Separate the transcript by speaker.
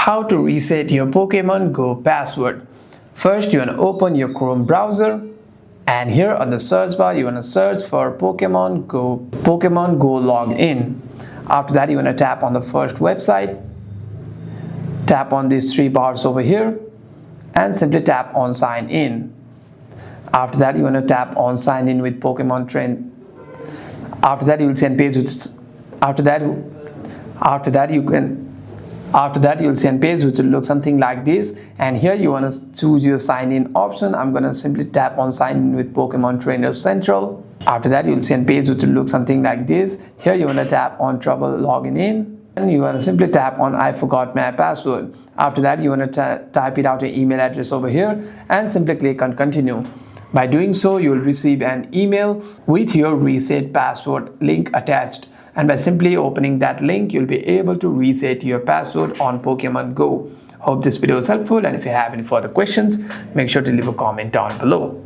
Speaker 1: How to reset your Pokemon Go password. First, you want to open your Chrome browser, and here on the search bar you want to search for Pokemon Go login. After that, you want to tap on the first website, tap on these three bars over here, and simply tap on sign in. After that, you want to tap on sign in with Pokemon Train. After that, you will see a page which you'll see a page which will look something like this, and here you want to choose your sign in option. I'm going to simply tap on sign in with Pokemon Trainer Central. After that, you'll see a page which will look something like this. Here you want to tap on trouble logging in, and you want to simply tap on I forgot my password. After that, you want to type it out your email address over here and simply click on continue. By doing so, you will receive an email with your reset password link attached, and by simply opening that link, you'll be able to reset your password on Pokemon Go. Hope this video was helpful, and if you have any further questions, make sure to leave a comment down below.